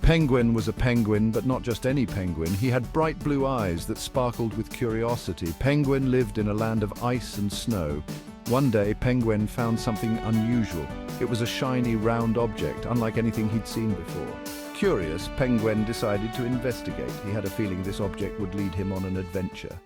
Penguin was a penguin, but not just any penguin. He had bright blue eyes that sparkled with curiosity. Penguin lived in a land of ice and snow. One day, Penguin found something unusual. It was a shiny, round object, unlike anything he'd seen before. Curious, Penguin decided to investigate. He had a feeling this object would lead him on an adventure.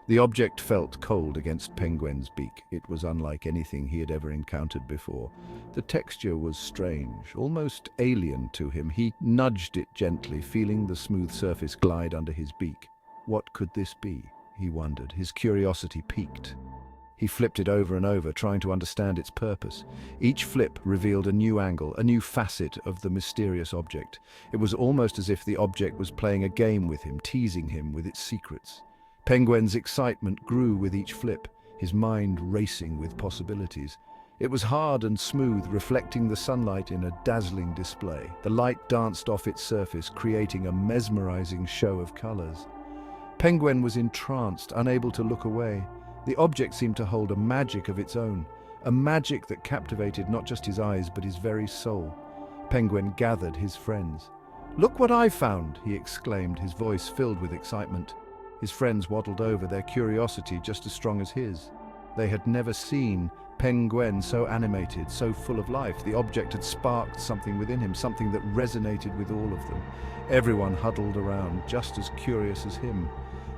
The object felt cold against Penguin's beak. It was unlike anything he had ever encountered before. The texture was strange, almost alien to him. He nudged it gently, feeling the smooth surface glide under his beak. What could this be? He wondered, his curiosity piqued. He flipped it over and over, trying to understand its purpose. Each flip revealed a new angle, a new facet of the mysterious object. It was almost as if the object was playing a game with him, teasing him with its secrets. Penguin's excitement grew with each flip, his mind racing with possibilities. It was hard and smooth, reflecting the sunlight in a dazzling display. The light danced off its surface, creating a mesmerizing show of colors. Penguin was entranced, unable to look away. The object seemed to hold a magic of its own, a magic that captivated not just his eyes but his very soul. Penguin gathered his friends. "Look what I found!" he exclaimed, his voice filled with excitement. His friends waddled over, their curiosity just as strong as his. They had never seen Penguin so animated, so full of life. The object had sparked something within him, something that resonated with all of them. Everyone huddled around, just as curious as him.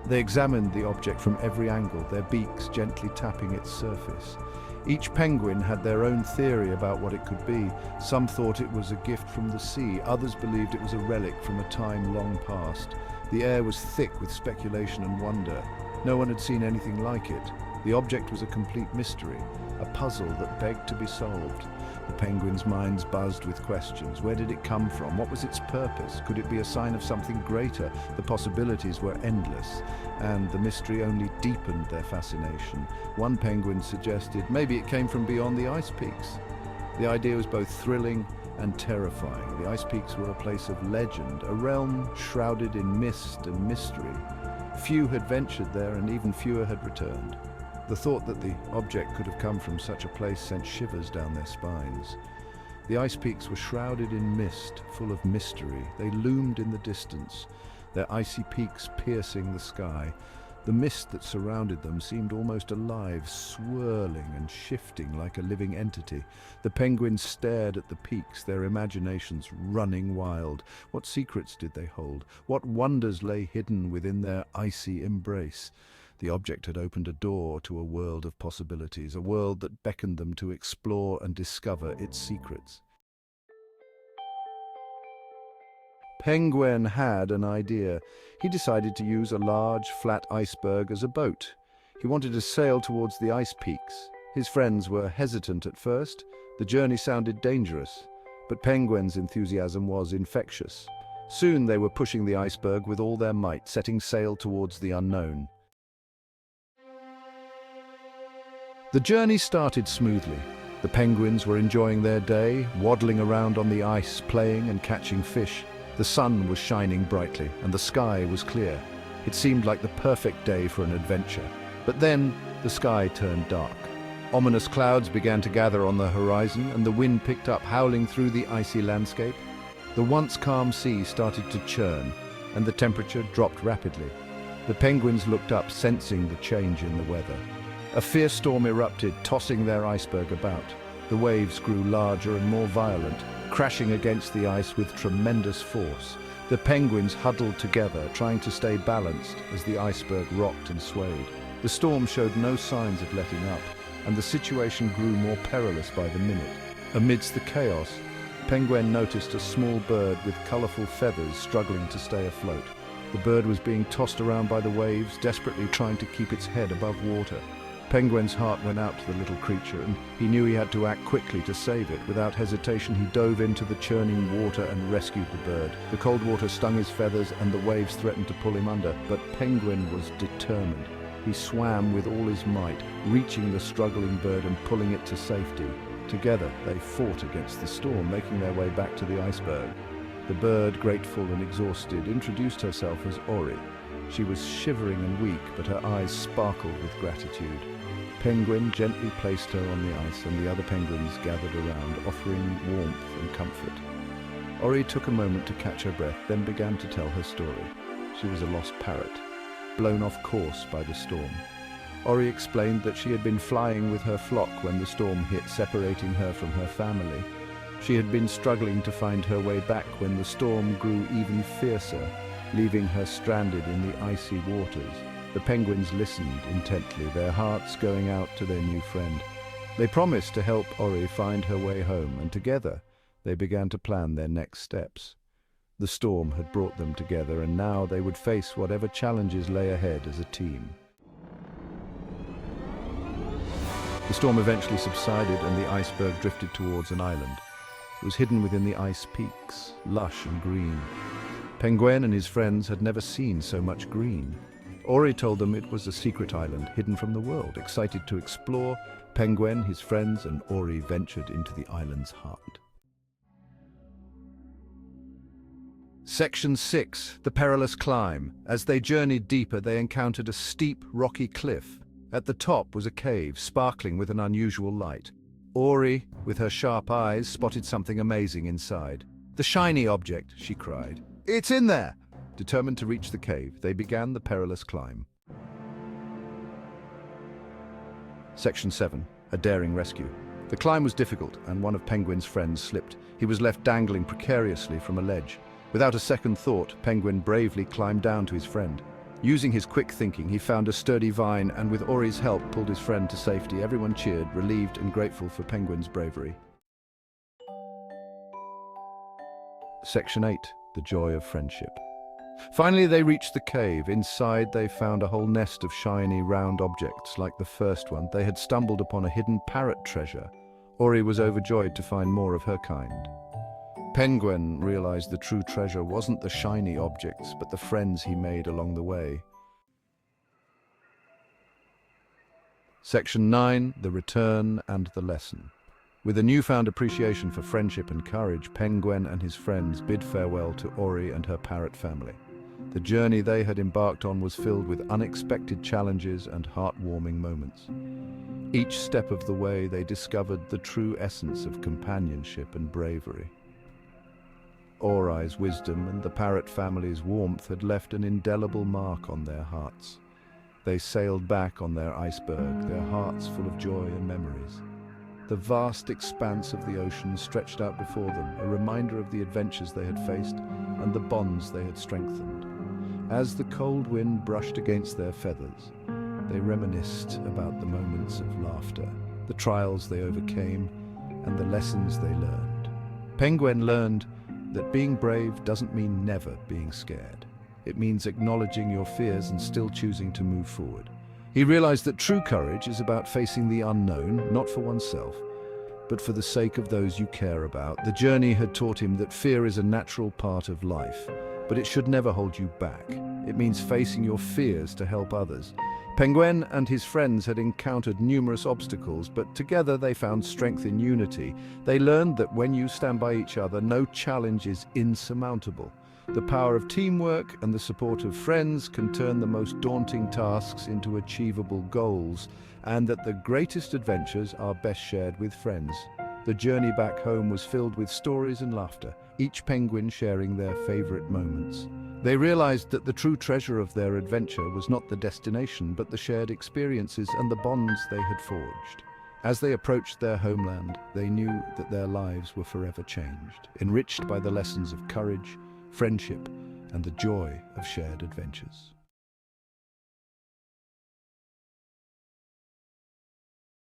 They examined the object from every angle, their beaks gently tapping its surface. Each penguin had their own theory about what it could be. Some thought it was a gift from the sea, others believed it was a relic from a time long past. The air was thick with speculation and wonder. No one had seen anything like it. The object was a complete mystery, a puzzle that begged to be solved. The penguins' minds buzzed with questions. Where did it come from? What was its purpose? Could it be a sign of something greater? The possibilities were endless, and the mystery only deepened their fascination. One penguin suggested maybe it came from beyond the ice peaks. The idea was both thrilling and terrifying. The ice peaks were a place of legend, a realm shrouded in mist and mystery. Few had ventured there, and even fewer had returned. The thought that the object could have come from such a place sent shivers down their spines. The ice peaks were shrouded in mist, full of mystery. They loomed in the distance, their icy peaks piercing the sky. The mist that surrounded them seemed almost alive, swirling and shifting like a living entity. The penguins stared at the peaks, their imaginations running wild. What secrets did they hold? What wonders lay hidden within their icy embrace? The object had opened a door to a world of possibilities, a world that beckoned them to explore and discover its secrets. Penguin had an idea. He decided to use a large, flat iceberg as a boat. He wanted to sail towards the ice peaks. His friends were hesitant at first. The journey sounded dangerous, but Penguin's enthusiasm was infectious. Soon they were pushing the iceberg with all their might, setting sail towards the unknown. The journey started smoothly. The penguins were enjoying their day, waddling around on the ice, playing and catching fish. The sun was shining brightly, and the sky was clear. It seemed like the perfect day for an adventure. But then, the sky turned dark. Ominous clouds began to gather on the horizon, and the wind picked up, howling through the icy landscape. The once calm sea started to churn, and the temperature dropped rapidly. The penguins looked up, sensing the change in the weather. A fierce storm erupted, tossing their iceberg about. The waves grew larger and more violent, crashing against the ice with tremendous force. The penguins huddled together, trying to stay balanced as the iceberg rocked and swayed. The storm showed no signs of letting up, and the situation grew more perilous by the minute. Amidst the chaos, Penguin noticed a small bird with colorful feathers struggling to stay afloat. The bird was being tossed around by the waves, desperately trying to keep its head above water. Penguin's heart went out to the little creature, and he knew he had to act quickly to save it. Without hesitation, he dove into the churning water and rescued the bird. The cold water stung his feathers, and the waves threatened to pull him under, but Penguin was determined. He swam with all his might, reaching the struggling bird and pulling it to safety. Together, they fought against the storm, making their way back to the iceberg. The bird, grateful and exhausted, introduced herself as Ori. She was shivering and weak, but her eyes sparkled with gratitude. Penguenn gently placed her on the ice, and the other penguins gathered around, offering warmth and comfort. Ori took a moment to catch her breath, then began to tell her story. She was a lost parrot, blown off course by the storm. Ori explained that she had been flying with her flock when the storm hit, separating her from her family. She had been struggling to find her way back when the storm grew even fiercer, leaving her stranded in the icy waters. The penguins listened intently, their hearts going out to their new friend. They promised to help Ori find her way home, and together they began to plan their next steps. The storm had brought them together, and now they would face whatever challenges lay ahead as a team. The storm eventually subsided, and the iceberg drifted towards an island. It was hidden within the ice peaks, lush and green. Penguenn and his friends had never seen so much green. Ori told them it was a secret island hidden from the world. Excited to explore, Penguenn, his friends, and Ori ventured into the island's heart. Section 6. The Perilous Climb. As they journeyed deeper, they encountered a steep, rocky cliff. At the top was a cave, sparkling with an unusual light. Ori, with her sharp eyes, spotted something amazing inside. "The shiny object," she cried. "It's in there!" Determined to reach the cave, they began the perilous climb. Section 7. A daring rescue. The climb was difficult, and one of Penguenn's friends slipped. He was left dangling precariously from a ledge. Without a second thought, Penguenn bravely climbed down to his friend. Using his quick thinking, he found a sturdy vine and with Ori's help pulled his friend to safety. Everyone cheered, relieved and grateful for Penguenn's bravery. Section 8. The Joy of Friendship. Finally, they reached the cave. Inside, they found a whole nest of shiny, round objects. Like the first one, they had stumbled upon a hidden parrot treasure. Ori was overjoyed to find more of her kind. Penguenn realized the true treasure wasn't the shiny objects, but the friends he made along the way. Section 9. The Return and the Lesson. With a newfound appreciation for friendship and courage, Penguenn and his friends bid farewell to Ori and her parrot family. The journey they had embarked on was filled with unexpected challenges and heartwarming moments. Each step of the way, they discovered the true essence of companionship and bravery. Ori's wisdom and the parrot family's warmth had left an indelible mark on their hearts. They sailed back on their iceberg, their hearts full of joy and memories. The vast expanse of the ocean stretched out before them, a reminder of the adventures they had faced and the bonds they had strengthened. As the cold wind brushed against their feathers, they reminisced about the moments of laughter, the trials they overcame, and the lessons they learned. Penguenn learned that being brave doesn't mean never being scared. It means acknowledging your fears and still choosing to move forward. He realized that true courage is about facing the unknown, not for oneself, but for the sake of those you care about. The journey had taught him that fear is a natural part of life, but it should never hold you back. It means facing your fears to help others. Penguenn and his friends had encountered numerous obstacles, but together they found strength in unity. They learned that when you stand by each other, no challenge is insurmountable. The power of teamwork and the support of friends can turn the most daunting tasks into achievable goals, and that the greatest adventures are best shared with friends. The journey back home was filled with stories and laughter, each penguin sharing their favorite moments. They realized that the true treasure of their adventure was not the destination, but the shared experiences and the bonds they had forged. As they approached their homeland, they knew that their lives were forever changed, enriched by the lessons of courage, friendship, and the joy of shared adventures.